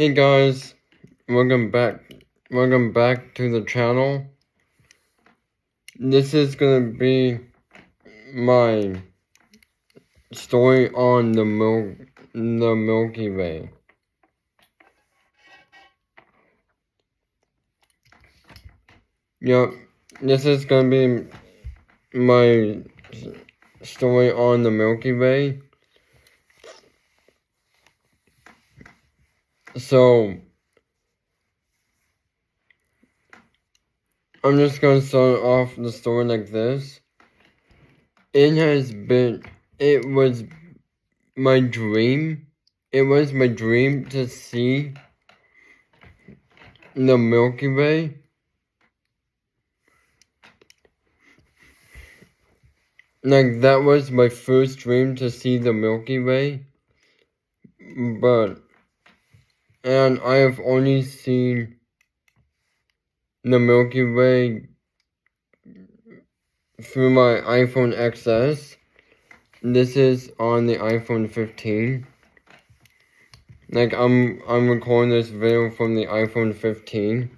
Hey guys, welcome back to the channel. This is gonna be my story on the Milky Way. Yep, this is gonna be my story on the Milky Way. So I'm just gonna start off the story like this. It was my dream. It was my dream to see the Milky Way. Like, that was my first dream, to see the Milky Way. And I have only seen the Milky Way through my iPhone XS. This is on the iPhone 15. Like, I'm recording this video from the iPhone 15.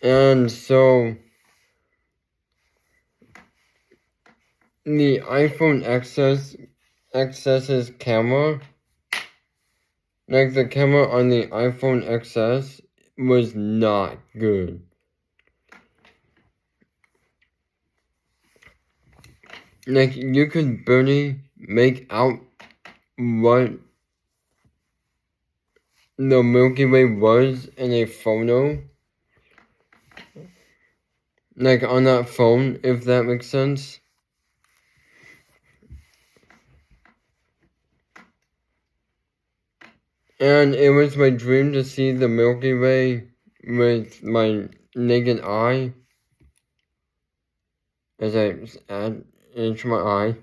And so the iPhone XS's camera, like the camera on the iPhone XS, was not good. Like, you could barely make out what the Milky Way was in a photo. Like, on that phone, if that makes sense. And it was my dream to see the Milky Way with my naked eye. As I add into my eye.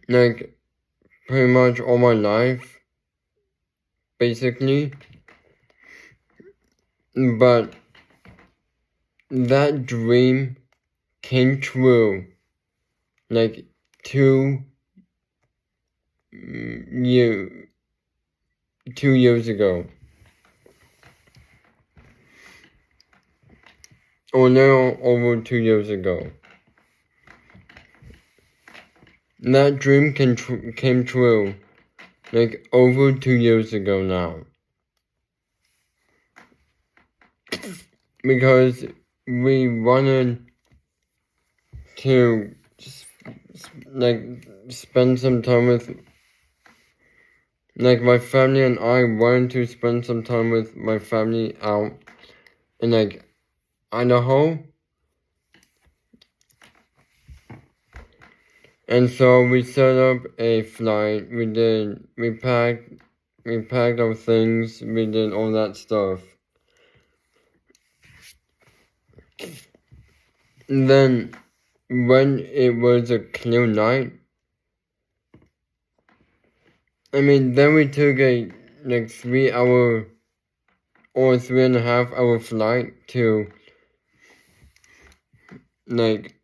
Like, pretty much all my life, basically. But that dream came true, like, 2 years ago. Or now, over 2 years ago. That dream came true, like, over 2 years ago now. Because we wanted to, like, spend some time with, like, my family and I wanted to spend some time with my family out in, like, Idaho. And so we set up a flight. We packed our things. We did all that stuff. And then, when it was a clear night, then we took a, like, 3-hour or 3.5-hour flight to, like,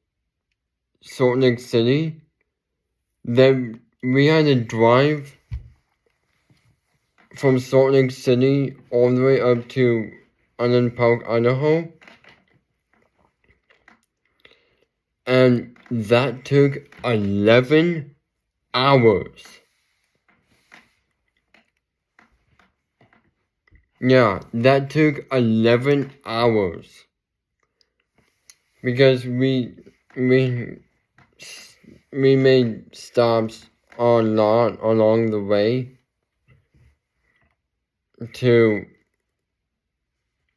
Salt Lake City. Then we had to drive from Salt Lake City all the way up to Island Park, Idaho. And that took 11 hours. Yeah, that took 11 hours. Because we made stops a lot along the way to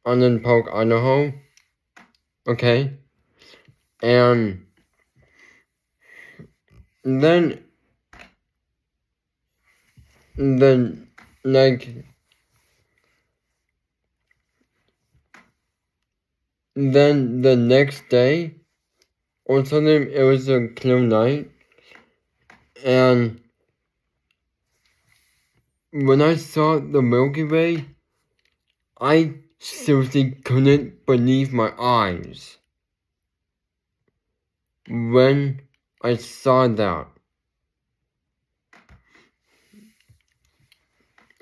Island Park, Idaho. Okay. And then the next day, or something, it was a clear night, and when I saw the Milky Way, I seriously couldn't believe my eyes. when I saw that.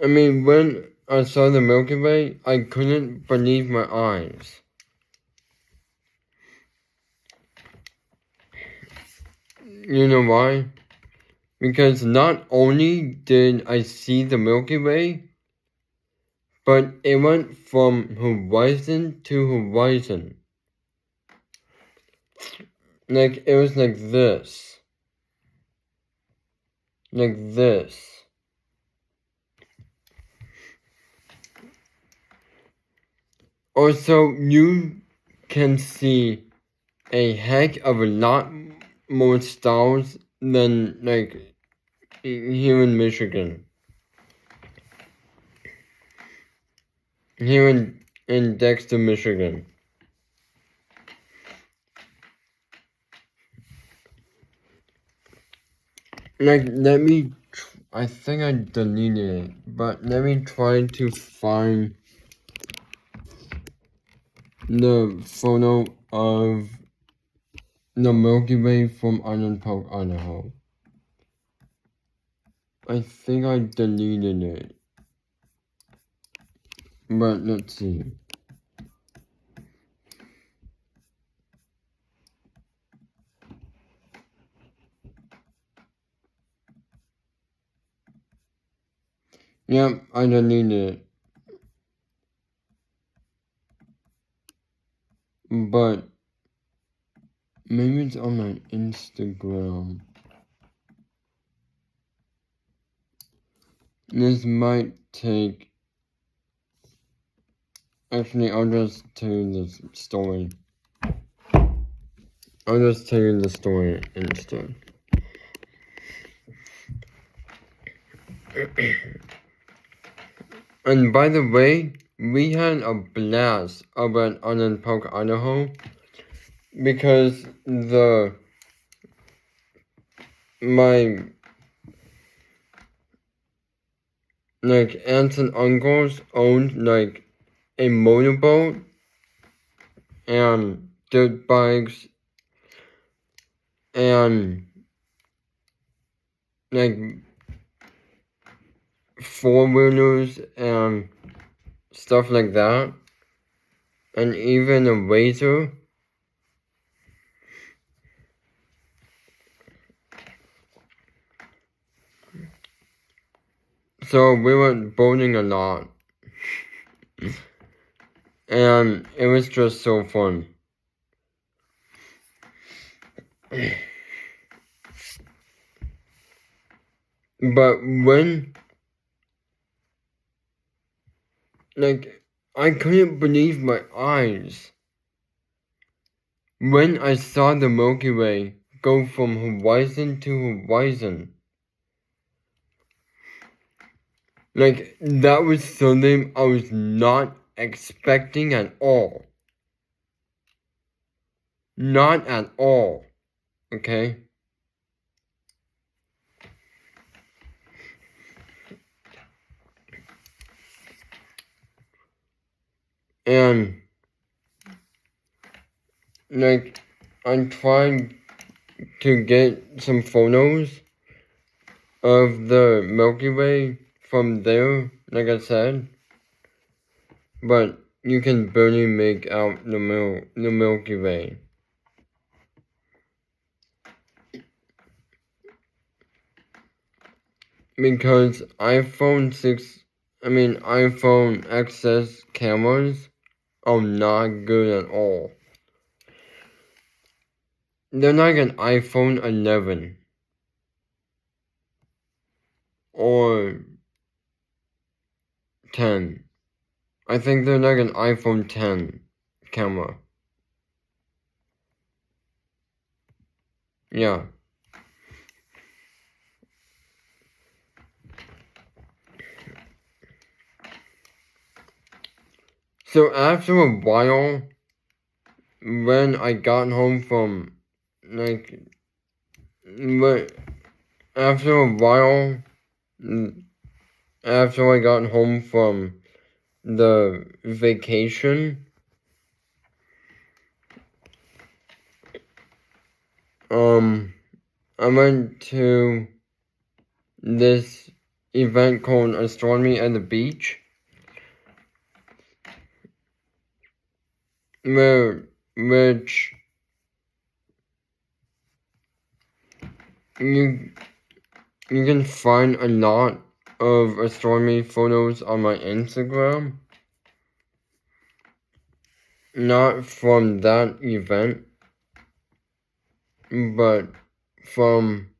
I mean, when I saw the Milky Way, I couldn't believe my eyes. You know why? Because not only did I see the Milky Way, but it went from horizon to horizon. Like, it was like this. Like this. Also, you can see a heck of a lot more stars than, like, here in Michigan. Here in Dexter, Michigan. Like, I think I deleted it, but let me try to find the photo of the Milky Way from Island Park, Idaho. I think I deleted it. But let's see. Yep, I deleted it. But maybe it's on my Instagram. This might take... Actually, I'll just tell you the story. I'll just tell you the story instead. And by the way, we had a blast up at Island Park, Idaho, because my like aunts and uncles owned like a motorboat and dirt bikes and like 4-wheelers and stuff like that, and even a razor. So we went boating a lot. And it was just so fun. But when, like, I couldn't believe my eyes when I saw the Milky Way go from horizon to horizon. Like, that was something I was not expecting at all. Not at all. Okay? And, like, I'm trying to get some photos of the Milky Way from there, like I said. But you can barely make out the Milky Way. Because iPhone XS cameras are not good at all. They're like an iPhone 11 or 10. I think they're like an iPhone 10 camera. Yeah. So after a while, when I got home from, after I got home from the vacation, I went to this event called Astronomy at the Beach, which you can find a lot of astronomy photos on my Instagram. Not from that event, but from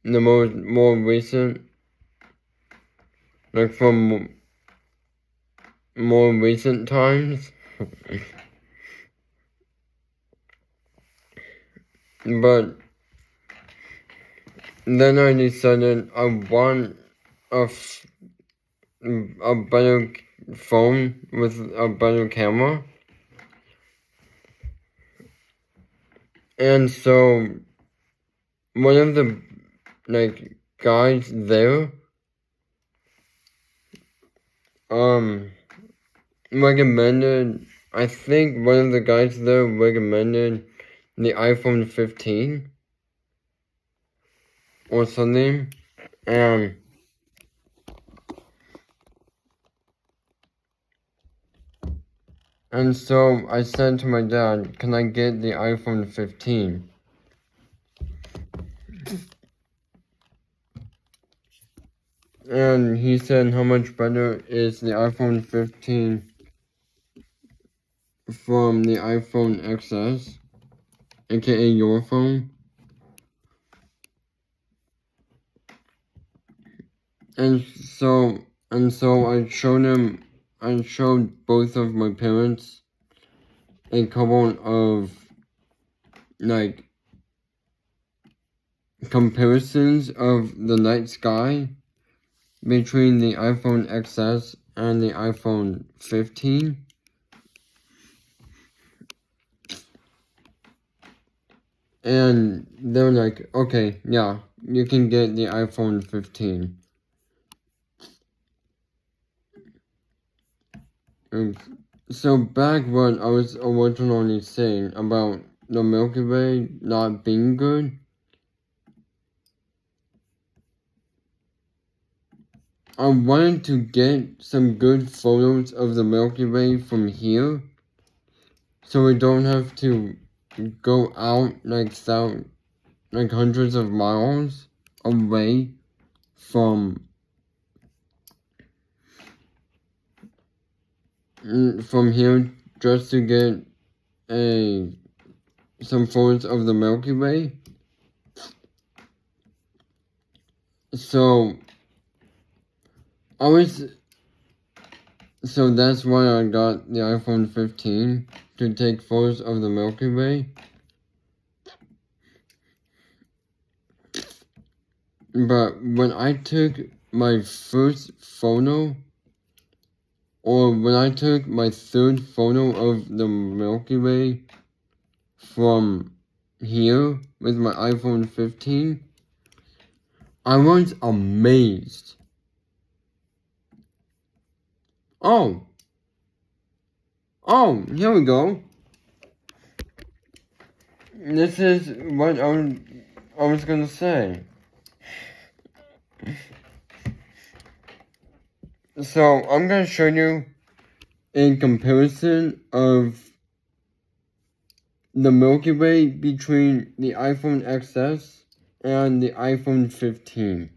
the more recent, like from more recent times. But then I decided I want a better phone with a better camera. And so one of the guys there recommended, I think one of the guys there recommended the iPhone 15 or something, and so I said to my dad, can I get the iPhone 15? And he said, how much better is the iPhone 15 from the iPhone XS, aka your phone? And so I showed both of my parents a couple of comparisons of the night sky between the iPhone XS and the iPhone 15. And they're like, okay, yeah, you can get the iPhone 15. So back what I was originally saying about the Milky Way not being good, I wanted to get some good photos of the Milky Way from here, so we don't have to go out hundreds of miles away from here just to get some photos of the Milky Way. So that's why I got the iPhone 15 to take photos of the Milky Way. But when I took my first photo, or when I took my third photo of the Milky Way from here with my iPhone 15, I was amazed. Oh, here we go. This is what I was gonna say. So I'm gonna show you a comparison of the Milky Way between the iPhone XS and the iPhone 15.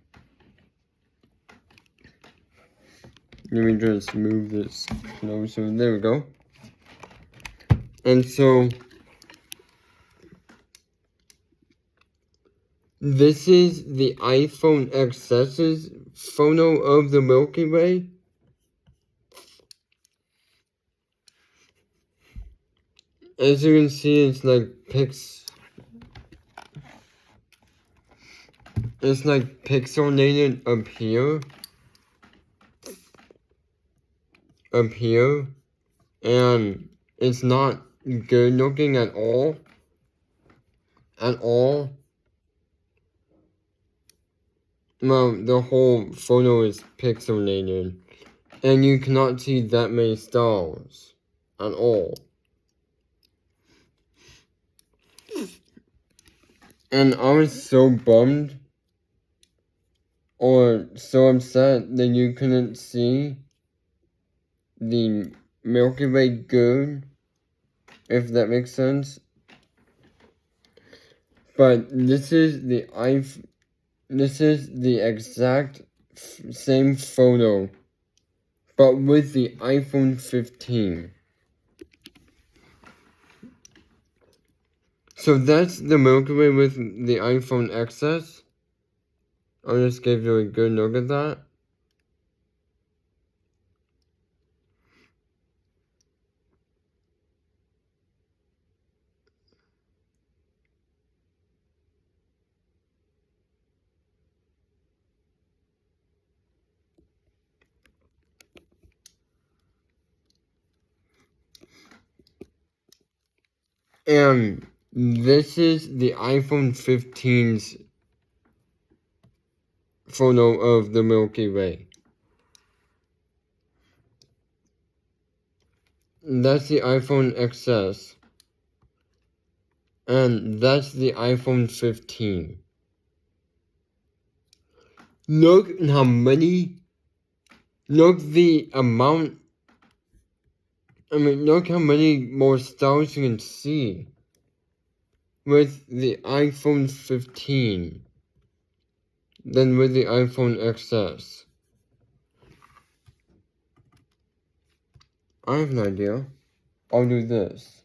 Let me just move this closer. There we go. And so this is the iPhone XS's photo of the Milky Way. As you can see, it's pixelated up here, and it's not good looking at all. Well, the whole photo is pixelated, and you cannot see that many stars at all. And I was so bummed or so upset that you couldn't see the Milky Way good, if that makes sense. But this is the exact same photo, but with the iPhone 15. So that's the Milky Way with the iPhone XS. I'll just give you a good look at that. And this is the iPhone 15's photo of the Milky Way. That's the iPhone XS. And that's the iPhone 15. Look how many, look how many more stars you can see with the iPhone 15 than with the iPhone XS. I have an idea. I'll do this.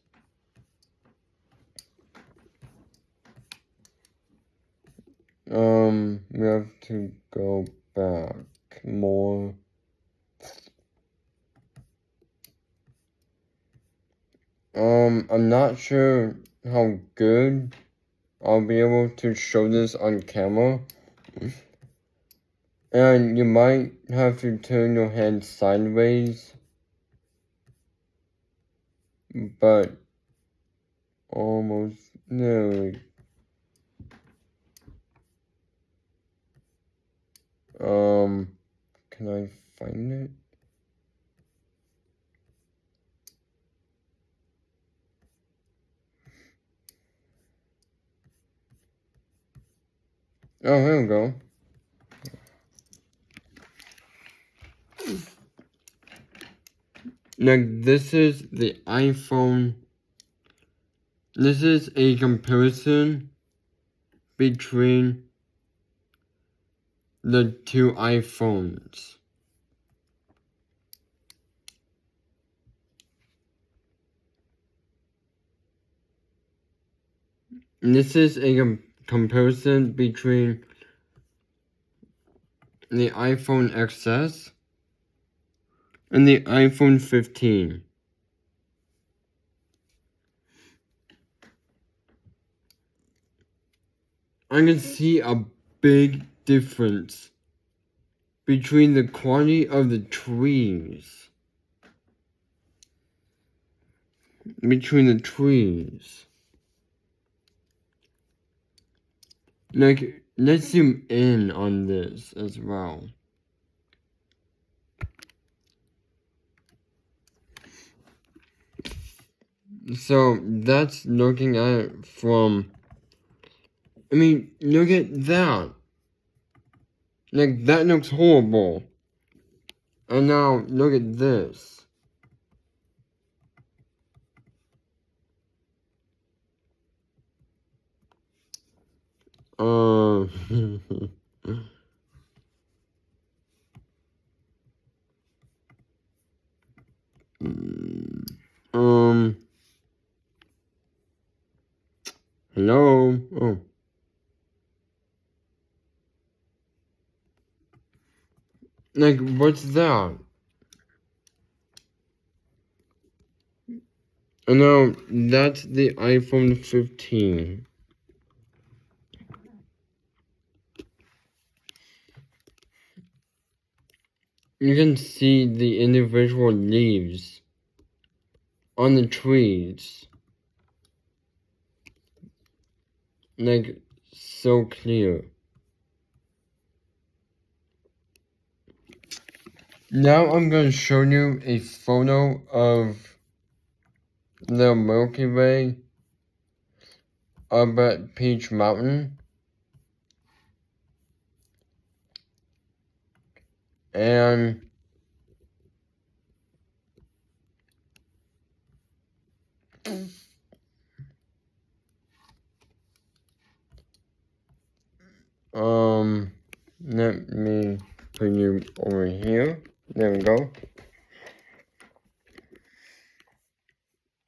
We have to go back more. I'm not sure how good I'll be able to show this on camera. And you might have to turn your head sideways. But almost no. Can I find it? Oh, here we go. Now, this is the iPhone. This is a comparison between the two iPhones. This is a comparison between the iPhone XS and the iPhone 15. I can see a big difference between the quality of the trees. Like, let's zoom in on this as well. So that's looking at it from, look at that. Like, that looks horrible. And now, look at this. Hello? Oh. Like, what's that? Oh no, that's the iPhone 15. You can see the individual leaves on the trees. Like, so clear. Now I'm going to show you a photo of the Milky Way up at Peach Mountain. And let me put you over here. There we go.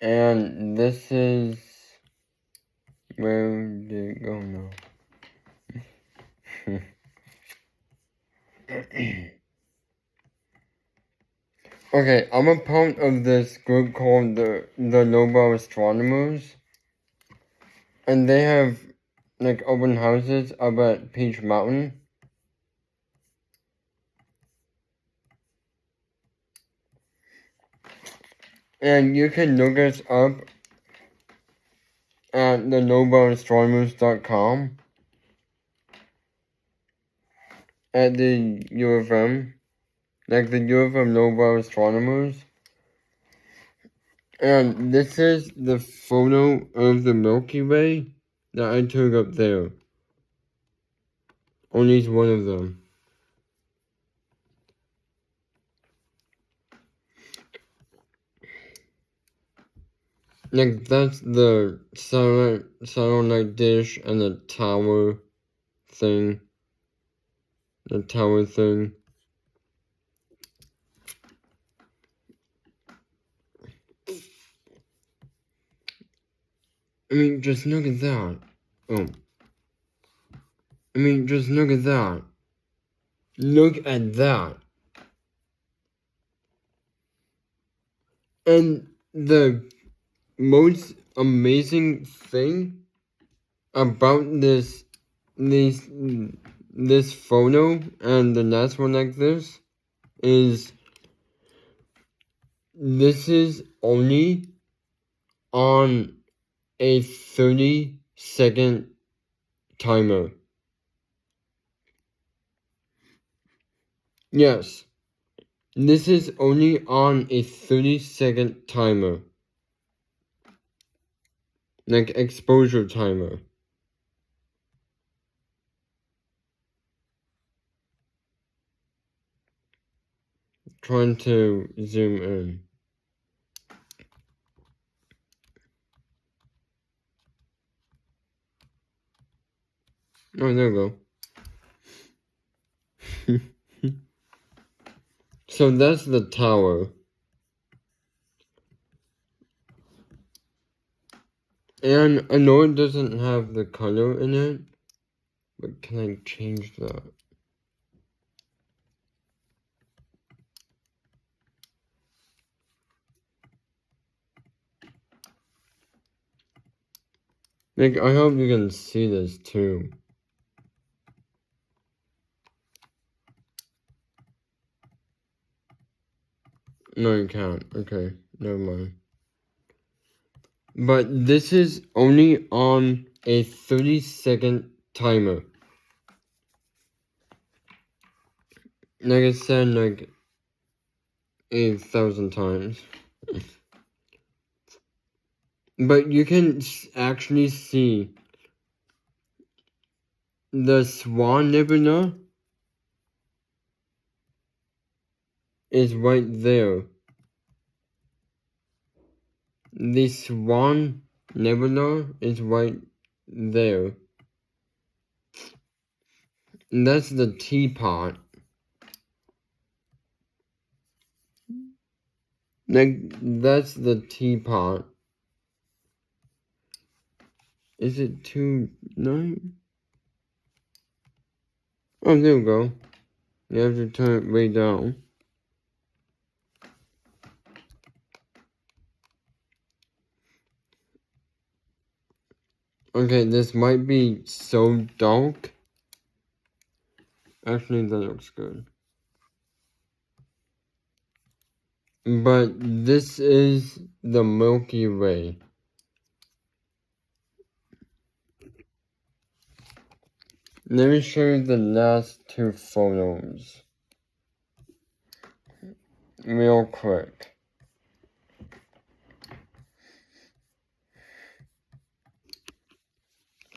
And this is, where did it go now? Okay, I'm a part of this group called the Nobel Astronomers. And they have like open houses up at Peach Mountain. And you can look us up at the NobelAstronomers.com at the U of M, like the U of M Nobel Astronomers. And this is the photo of the Milky Way that I took up there. On each one of them. Like, that's the satellite dish and the tower thing. The tower thing. I mean, just look at that. Oh. I mean, just look at that. Look at that. And the most amazing thing about this photo and the next one like this is this is only on a 30-second timer. Yes, this is only on a 30-second timer. Like exposure timer. Trying to zoom in. Oh, there we go. So that's the tower. And I know it doesn't have the color in it, but can I change that? Like, I hope you can see this too. No, you can't. Okay, never mind. But this is only on a 30-second timer. Like I said, like 8,000 times. But you can actually see the Swan Nebula is right there. The Swan Nebula is right there. And that's the teapot. Like, that's the teapot. Is it too night? Oh, there we go. You have to turn it way down. Okay, this might be so dark. Actually, that looks good. But this is the Milky Way. Let me show you the last two photos. Real quick.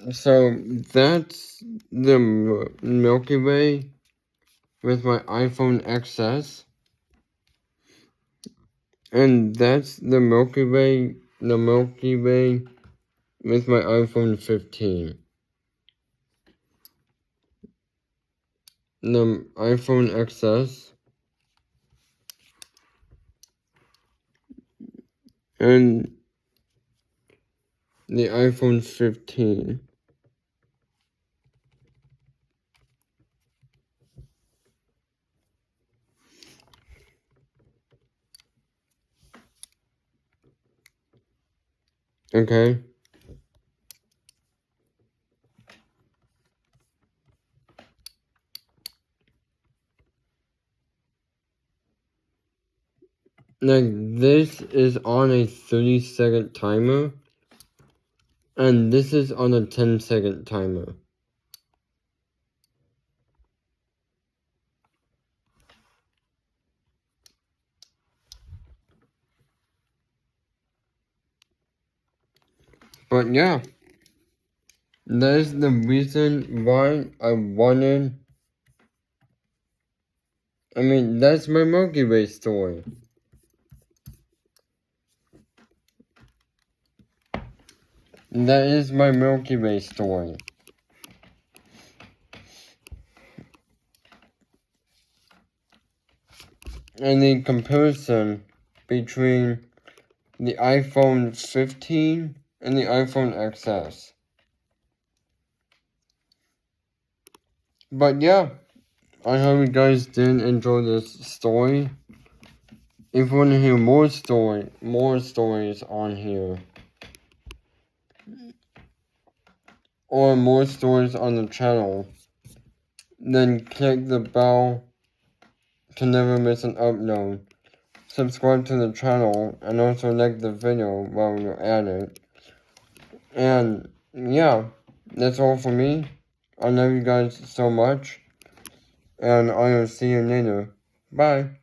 So that's the Milky Way with my iPhone XS. And that's the Milky Way with my iPhone 15. The iPhone XS and the iPhone 15. Okay. Like, this is on a 30-second timer, and this is on a 10-second timer. But yeah, that is the reason why that's my Milky Way story. That is my Milky Way story. And the comparison between the iPhone 15 and the iPhone XS. But yeah, I hope you guys did enjoy this story. If you want to hear more stories on here, or more stories on the channel, then click the bell to never miss an upload. Subscribe to the channel, and also like the video while you're at it. And yeah, that's all for me. I love you guys so much, and I will see you later. Bye.